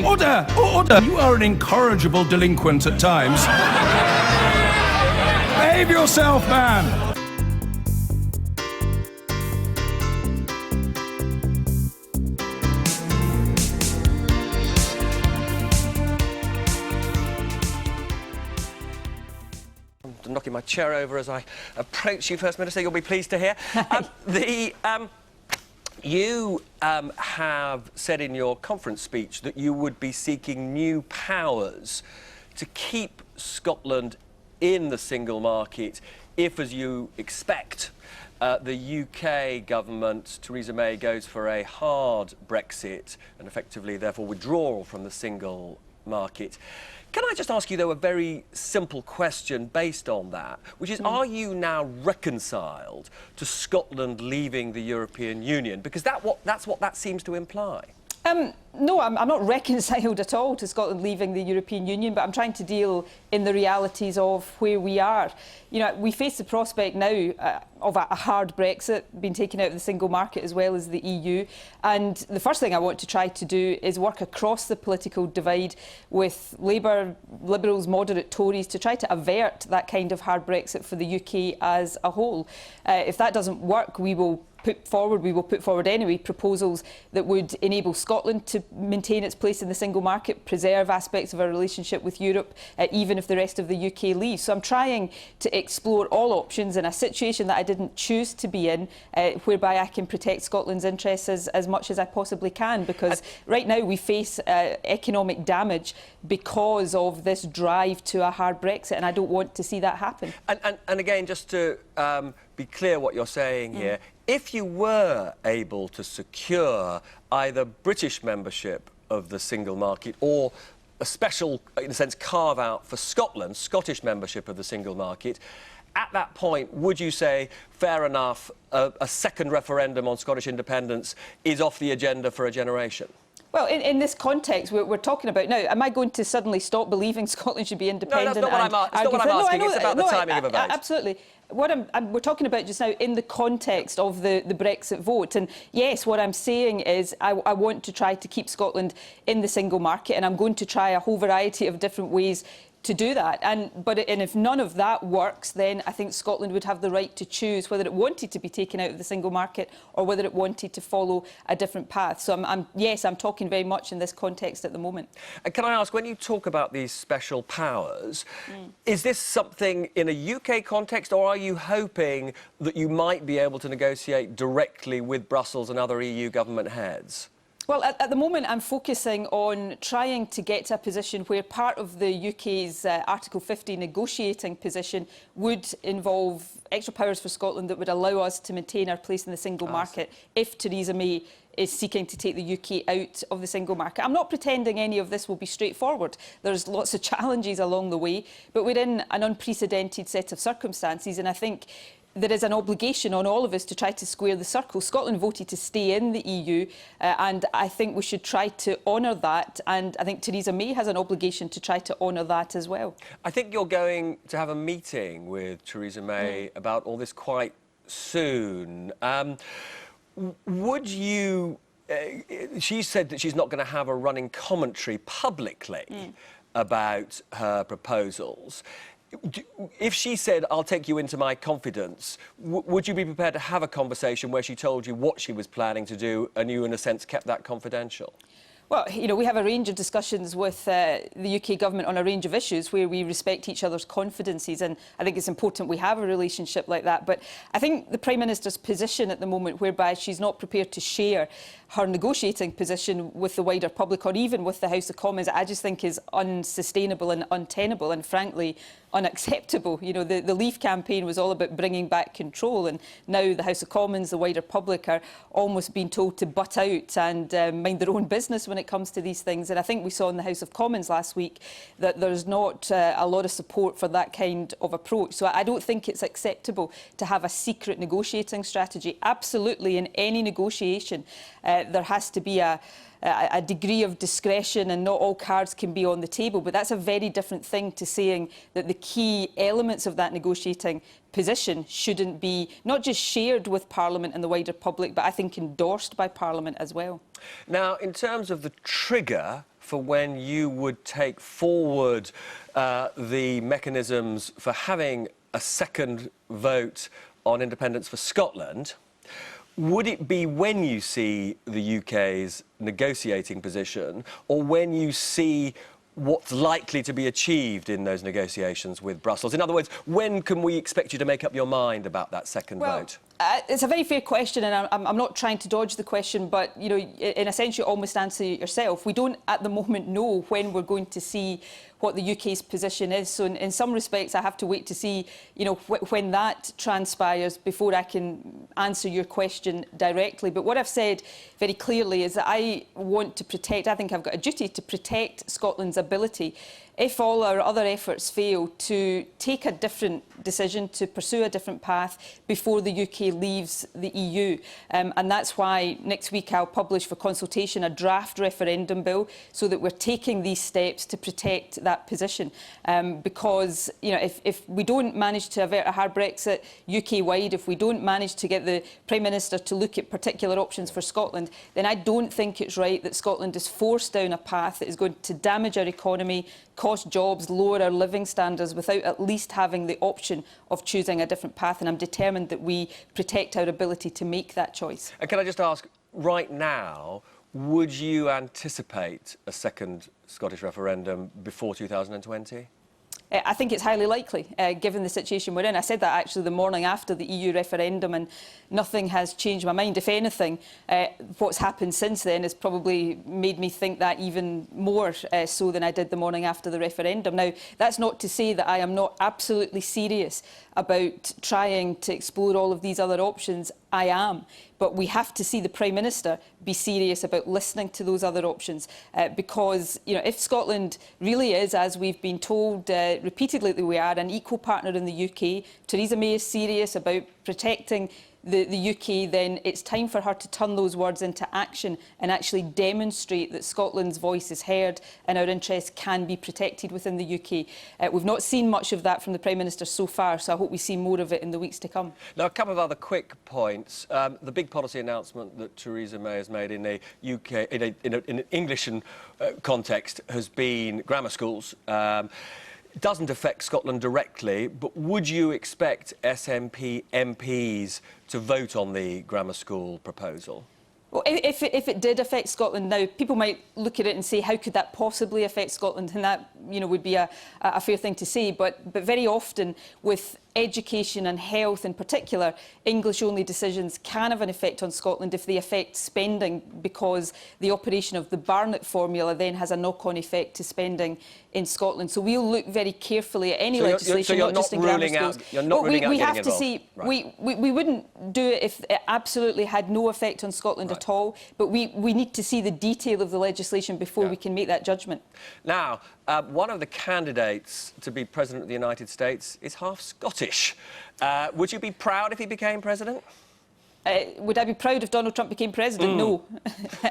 Order! Order! You are an incorrigible delinquent at times. Behave yourself, man! I'm knocking my chair over as I approach you, First Minister. You'll be pleased to hear. You have said in your conference speech that you would be seeking new powers to keep Scotland in the single market if, as you expect, the UK government, Theresa May, goes for a hard Brexit and effectively, therefore, withdrawal from the single market. Can I just ask you, though, a very simple question based on that, which is, are you now reconciled to Scotland leaving the European Union? Because that's what that seems to imply. No, I'm not reconciled at all to Scotland leaving the European Union, but I'm trying to deal in the realities of where we are. You know, we face the prospect now of a hard Brexit, being taken out of the single market as well as the EU. And the first thing I want to try to do is work across the political divide with Labour, Liberals, moderate Tories to try to avert that kind of hard Brexit for the UK as a whole. If that doesn't work, we will put forward anyway proposals that would enable Scotland to maintain its place in the single market, preserve aspects of our relationship with Europe, even if the rest of the UK leaves. So I'm trying to explore all options in a situation that I didn't choose to be in, whereby I can protect Scotland's interests as much as I possibly can, because right now we face economic damage because of this drive to a hard Brexit, and I don't want to see that happen. And again, just to be clear what you're saying here, if you were able to secure either British membership of the single market or a special, in a sense, carve-out for Scotland, Scottish membership of the single market, at that point, would you say, fair enough, a second referendum on Scottish independence is off the agenda for a generation? Well, in this context, we're talking about now, am I going to suddenly stop believing Scotland should be independent? No, that's not what I'm asking. It's about the timing of a vote. Absolutely. We're talking about just now in the context of the Brexit vote. And yes, what I'm saying is I want to try to keep Scotland in the single market, and I'm going to try a whole variety of different ways to do that. And if none of that works, then I think Scotland would have the right to choose whether it wanted to be taken out of the single market or whether it wanted to follow a different path. So I'm talking very much in this context at the moment. And can I ask, when you talk about these special powers, is this something in a UK context, or are you hoping that you might be able to negotiate directly with Brussels and other EU government heads? Well, at the moment, I'm focusing on trying to get to a position where part of the UK's Article 50 negotiating position would involve extra powers for Scotland that would allow us to maintain our place in the single market if Theresa May is seeking to take the UK out of the single market. I'm not pretending any of this will be straightforward. There's lots of challenges along the way, but we're in an unprecedented set of circumstances, and I think there is an obligation on all of us to try to square the circle. Scotland voted to stay in the EU, and I think we should try to honour that, and I think Theresa May has an obligation to try to honour that as well. I think you're going to have a meeting with Theresa May about all this quite soon. Would you... she said that she's not going to have a running commentary publicly about her proposals. If she said, I'll take you into my confidence, would you be prepared to have a conversation where she told you what she was planning to do and you, in a sense, kept that confidential? Well, you know, we have a range of discussions with the UK government on a range of issues where we respect each other's confidences, and I think it's important we have a relationship like that. But I think the Prime Minister's position at the moment, whereby she's not prepared to share her negotiating position with the wider public or even with the House of Commons, I just think is unsustainable and untenable and, frankly, unacceptable. You know, the Leave campaign was all about bringing back control, and now the House of Commons, the wider public, are almost being told to butt out and mind their own business when it comes to these things. And I think we saw in the House of Commons last week that there's not a lot of support for that kind of approach. So I don't think it's acceptable to have a secret negotiating strategy. Absolutely, in any negotiation, there has to be a degree of discretion, and not all cards can be on the table. But that's a very different thing to saying that the key elements of that negotiating position shouldn't be not just shared with Parliament and the wider public, but I think endorsed by Parliament as well. Now, in terms of the trigger for when you would take forward the mechanisms for having a second vote on independence for Scotland. Would it be when you see the UK's negotiating position, or when you see what's likely to be achieved in those negotiations with Brussels? In other words, when can we expect you to make up your mind about that second vote? It's a very fair question, and I'm not trying to dodge the question, but, you know, in a sense, you almost answer it yourself. We don't, at the moment, know when we're going to see what the UK's position is. So in some respects, I have to wait to see, you know, when that transpires before I can answer your question directly. But what I've said very clearly is that I want to protect, I think I've got a duty to protect Scotland's ability, if all our other efforts fail, to take a different decision, to pursue a different path before the UK leaves the EU. And that's why next week I'll publish for consultation a draft referendum bill, so that we're taking these steps to protect that position. Because, you know, if we don't manage to avert a hard Brexit UK-wide, if we don't manage to get the Prime Minister to look at particular options for Scotland, then I don't think it's right that Scotland is forced down a path that is going to damage our economy, cost jobs, lower our living standards, without at least having the option of choosing a different path. And I'm determined that we protect our ability to make that choice. And can I just ask, right now, would you anticipate a second Scottish referendum before 2020? I think it's highly likely, given the situation we're in. I said that actually the morning after the EU referendum, and nothing has changed my mind. If anything, what's happened since then has probably made me think that even more so than I did the morning after the referendum. Now, that's not to say that I am not absolutely serious about trying to explore all of these other options. I am. But we have to see the Prime Minister be serious about listening to those other options, because, you know, if Scotland really is, as we've been told repeatedly that we are, an equal partner in the UK, Theresa May is serious about protecting the UK, then it's time for her to turn those words into action and actually demonstrate that Scotland's voice is heard and our interests can be protected within the UK. We've not seen much of that from the Prime Minister so far, so I hope we see more of it in the weeks to come. Now, a couple of other quick points. The big policy announcement that Theresa May has made in the UK, in an English context, has been grammar schools. It doesn't affect Scotland directly, but would you expect SNP MPs to vote on the grammar school proposal? Well, if it did affect Scotland, now people might look at it and say, how could that possibly affect Scotland? And that, you know, would be a fair thing to say. But very often with education and health in particular, English-only decisions can have an effect on Scotland if they affect spending, because the operation of the Barnett formula then has a knock-on effect to spending in Scotland. So we'll look very carefully at any legislation, not just in grammar schools. You're not ruling out we getting have to see. Right. We wouldn't do it if it absolutely had no effect on Scotland at all. But we need to see the detail of the legislation before we can make that judgment. Now, one of the candidates to be President of the United States is half Scottish. Would you be proud if he became President? Would I be proud if Donald Trump became President? No.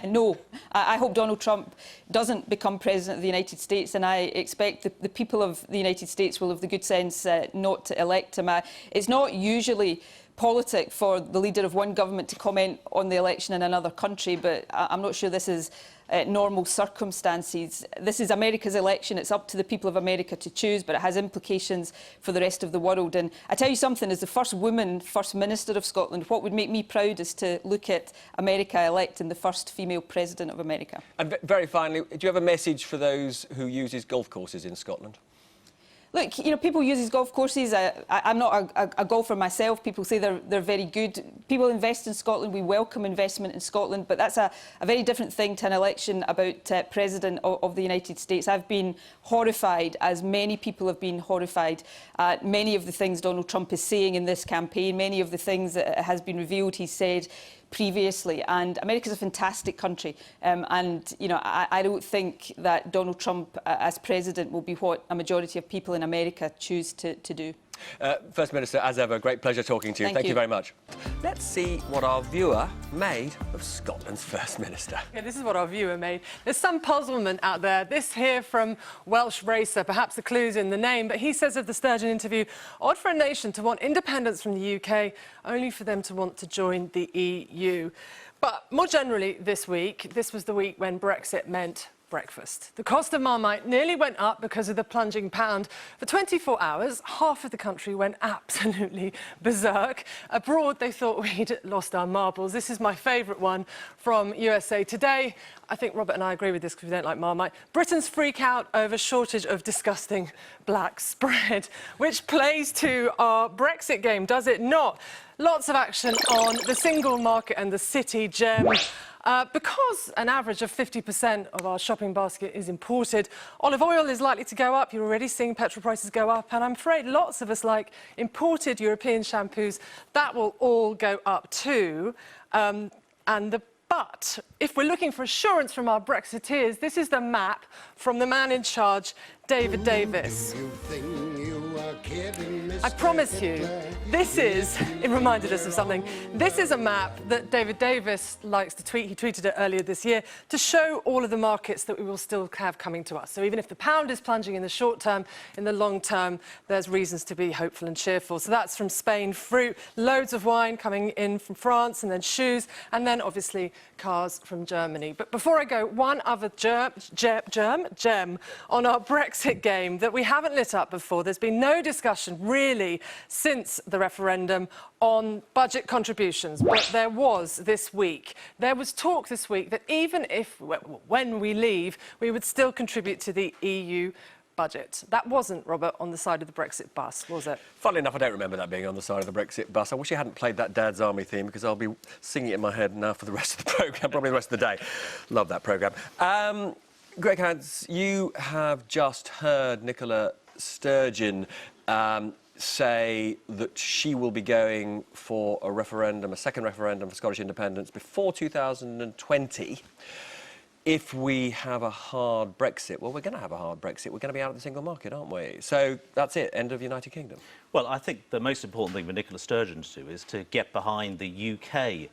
No. I hope Donald Trump doesn't become President of the United States, and I expect the people of the United States will have the good sense not to elect him. It's not usually politic for the leader of one government to comment on the election in another country, but I'm not sure this is normal circumstances. This is America's election. It's up to the people of America to choose, but it has implications for the rest of the world. And I tell you something, as the first woman First Minister of Scotland, what would make me proud is to look at America electing the first female President of America. And very finally, do you have a message for those who use his golf courses in Scotland? Look, you know, people use these golf courses. I'm not a golfer myself. People say they're very good. People invest in Scotland. We welcome investment in Scotland, but that's a very different thing to an election about President of the United States. I've been horrified, as many people have been horrified, at many of the things Donald Trump is saying in this campaign, many of the things that has been revealed he's said previously. And America's a fantastic country, and you know, I don't think that Donald Trump as president will be what a majority of people in America choose to do. First Minister, as ever, great pleasure talking to you. Thank you very much. Let's see what our viewer made of Scotland's First Minister. Yeah, this is what our viewer made. There's some puzzlement out there. This here from Welsh racer, perhaps the clue's in the name, but he says of the Sturgeon interview, odd for a nation to want independence from the UK, only for them to want to join the EU. But more generally this week, this was the week when Brexit meant breakfast. The cost of Marmite nearly went up because of the plunging pound. For 24 hours, half of the country went absolutely berserk. Abroad, they thought we'd lost our marbles. This is my favourite one from USA Today. I think Robert and I agree with this because we don't like Marmite. Britons freak out over shortage of disgusting black spread, which plays to our Brexit game, does it not? Lots of action on the single market and the city gem. Because an average of 50% of our shopping basket is imported, olive oil is likely to go up. You're already seeing petrol prices go up, and I'm afraid lots of us like imported European shampoos. That will all go up too. But if we're looking for assurance from our Brexiteers, this is the map from the man in charge, David Davis. I promise you, this is, it reminded us of something, this is a map that David Davis likes to tweet. He tweeted it earlier this year to show all of the markets that we will still have coming to us. So even if the pound is plunging in the short term, in the long term, there's reasons to be hopeful and cheerful. So that's from Spain, fruit, loads of wine coming in from France, and then shoes, and then obviously cars from Germany. But before I go, one other gem on our Brexit game that we haven't lit up before. There's been no discussion really since the referendum on budget contributions, but there was this week. There was talk this week that even if, when we leave, we would still contribute to the EU budget. That wasn't, Robert, on the side of the Brexit bus, was it? Funnily enough, I don't remember that being on the side of the Brexit bus. I wish you hadn't played that Dad's Army theme, because I'll be singing it in my head now for the rest of the programme, probably the rest of the day. Love that programme. Greg Hans, you have just heard Nicola Sturgeon say that she will be going for a referendum, a second referendum for Scottish independence before 2020 if we have a hard Brexit. Well, we're going to have a hard Brexit. We're going to be out of the single market, aren't we? So that's it, end of United Kingdom. Well, I think the most important thing for Nicola Sturgeon to do is to get behind the UK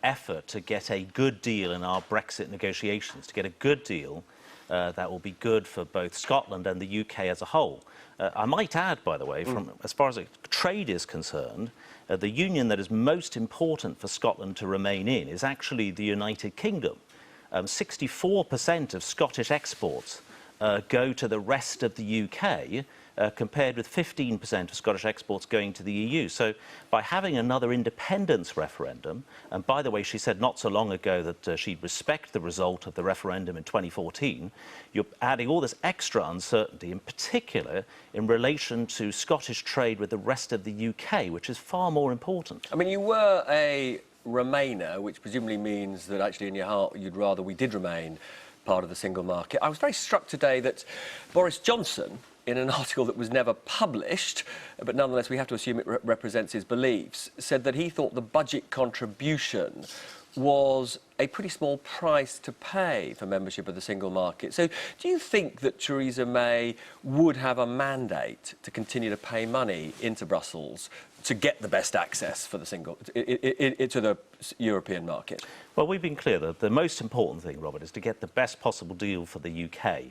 effort to get a good deal in our Brexit negotiations, to get a good deal that will be good for both Scotland and the UK as a whole. I might add, by the way, from as far as trade is concerned, the union that is most important for Scotland to remain in is actually the United Kingdom. 64% of Scottish exports go to the rest of the UK, compared with 15% of Scottish exports going to the EU. So by having another independence referendum, and by the way, she said not so long ago that she'd respect the result of the referendum in 2014, you're adding all this extra uncertainty, in particular in relation to Scottish trade with the rest of the UK, which is far more important. I mean, you were a Remainer, which presumably means that actually in your heart you'd rather we did remain part of the single market. I was very struck today that Boris Johnson, in an article that was never published, but nonetheless we have to assume it represents his beliefs, said that he thought the budget contribution was a pretty small price to pay for membership of the single market. So do you think that Theresa May would have a mandate to continue to pay money into Brussels to get the best access for the single to the European market? Well, we've been clear that the most important thing, Robert, is to get the best possible deal for the UK.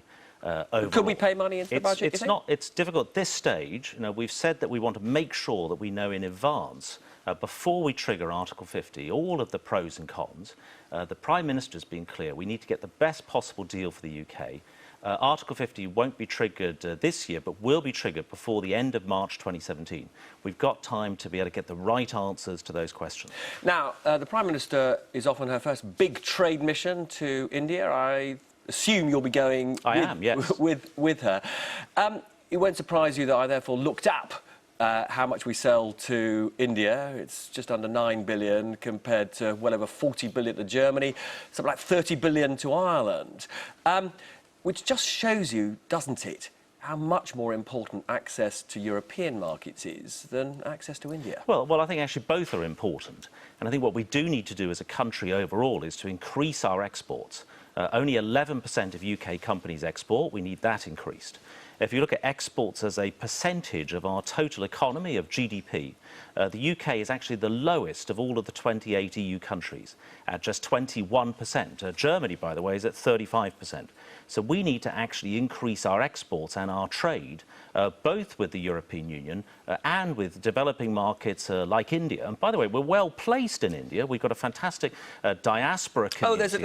Overall. Could we pay money into the budget? It's difficult at this stage. You know, we've said that we want to make sure that we know in advance, before we trigger Article 50, all of the pros and cons. The Prime Minister's been clear. We need to get the best possible deal for the UK. Article 50 won't be triggered this year, but will be triggered before the end of March 2017. We've got time to be able to get the right answers to those questions. Now, the Prime Minister is off on her first big trade mission to India. I assume you'll be going with her. It won't surprise you that I therefore looked up how much we sell to India. It's just under 9 billion compared to well over 40 billion to Germany, something like 30 billion to Ireland. Which just shows you, doesn't it, how much more important access to European markets is than access to India? Well, I think actually both are important. And I think what we do need to do as a country overall is to increase our exports. Only 11% of UK companies export. We need that increased. if you look at exports as a percentage of our total economy, of GDP, the UK is actually the lowest of all of the 28 EU countries at just 21%. Germany, by the way, is at 35%. So we need to actually increase our exports and our trade, both with the European Union and with developing markets like India. And by the way, we're well placed in India. We've got a fantastic diaspora community.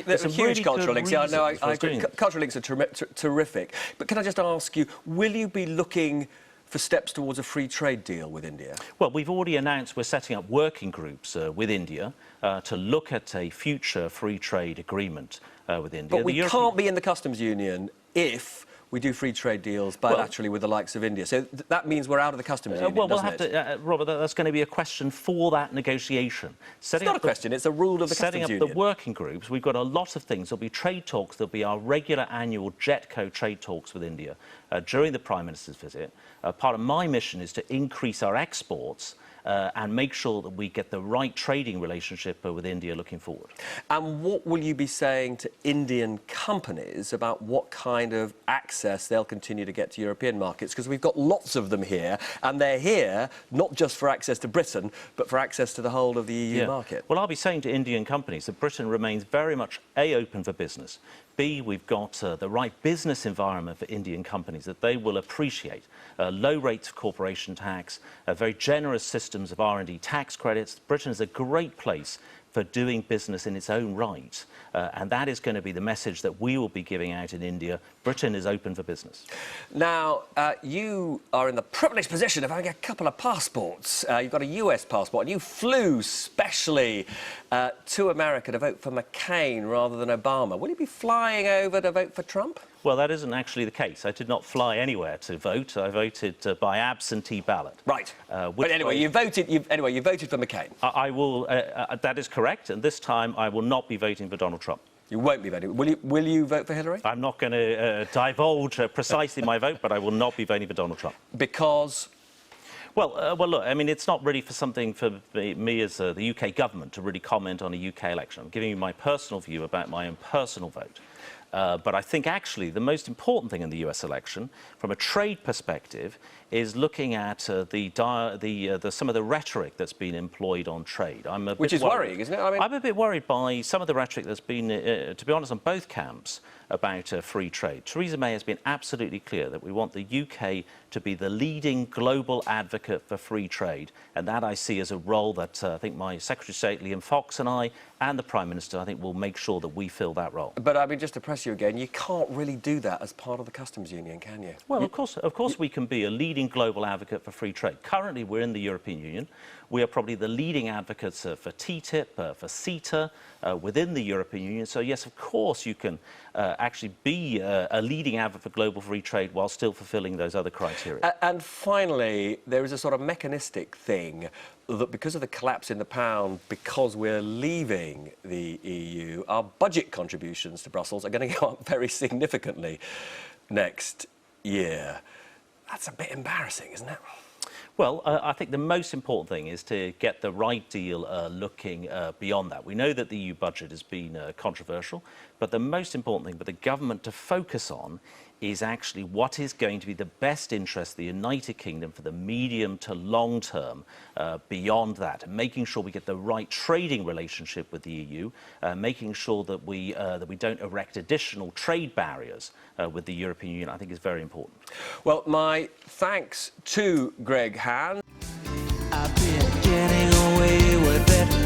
There's a huge cultural link. Yeah, no, I agree. Cultural links are terrific. But can I just ask you, will you be looking for steps towards a free trade deal with India? Well, we've already announced we're setting up working groups with India to look at a future free trade agreement with India. But we can't be in the customs union if we do free trade deals bilaterally with the likes of India. So that means we're out of the customs union, well, we'll doesn't have to, Robert, that's going to be a question for that negotiation. It's not a question, it's a rule of the customs union. Setting up the working groups, we've got a lot of things. There'll be trade talks, there'll be our regular annual JETCO trade talks with India during the Prime Minister's visit. Part of my mission is to increase our exports and make sure that we get the right trading relationship with India looking forward. And what will you be saying to Indian companies about what kind of access they'll continue to get to European markets? Because we've got lots of them here, and they're here not just for access to Britain, but for access to the whole of the EU market. Well, I'll be saying to Indian companies that Britain remains very much A, open for business, B, we've got the right business environment for Indian companies that they will appreciate. Low rates of corporation tax, very generous systems of R&D tax credits. Britain is a great place for doing business in its own right. And that is going to be the message that we will be giving out in India. Britain is open for business. Now, you are in the privileged position of having a couple of passports. You've got a US passport, and you flew specially to America to vote for McCain rather than Obama. Will you be flying over to vote for Trump? Well, that isn't actually the case. I did not fly anywhere to vote. I voted by absentee ballot. Right. But anyway, you voted for McCain. I will. That is correct. And this time, I will not be voting for Donald Trump. You won't be voting. Will you vote for Hillary? I'm not going to divulge precisely my vote, but I will not be voting for Donald Trump. Because? Well, look, I mean, it's not really for something for me as the UK government to really comment on a UK election. I'm giving you my personal view about my own personal vote. But I think actually the most important thing in the US election, from a trade perspective, is looking at some of the rhetoric that's been employed on trade. Which is worrying, isn't it? I mean, I'm a bit worried by some of the rhetoric that's been, to be honest, on both camps about free trade. Theresa May has been absolutely clear that we want the UK to be the leading global advocate for free trade, and that I see as a role that I think my Secretary of State Liam Fox and I and the Prime Minister, I think, will make sure that we fill that role. But I mean, just to press you again, you can't really do that as part of the customs union, can you? Well, of course we can be a leading global advocate for free trade. Currently, we're in the European Union. We are probably the leading advocates for TTIP, for CETA, within the European Union. So, yes, of course, you can actually be a leading advocate for global free trade while still fulfilling those other criteria. And finally, there is a sort of mechanistic thing that because of the collapse in the pound, because we're leaving the EU, our budget contributions to Brussels are going to go up very significantly next year. That's a bit embarrassing, isn't it? Well, I think the most important thing is to get the right deal looking beyond that. We know that the EU budget has been controversial, but the most important thing for the government to focus on is actually what is going to be the best interest of the United Kingdom for the medium to long term beyond that, and making sure we get the right trading relationship with the EU, making sure that we don't erect additional trade barriers with the European Union, I think is very important. Well, my thanks to Greg Hann. I've been getting away with it.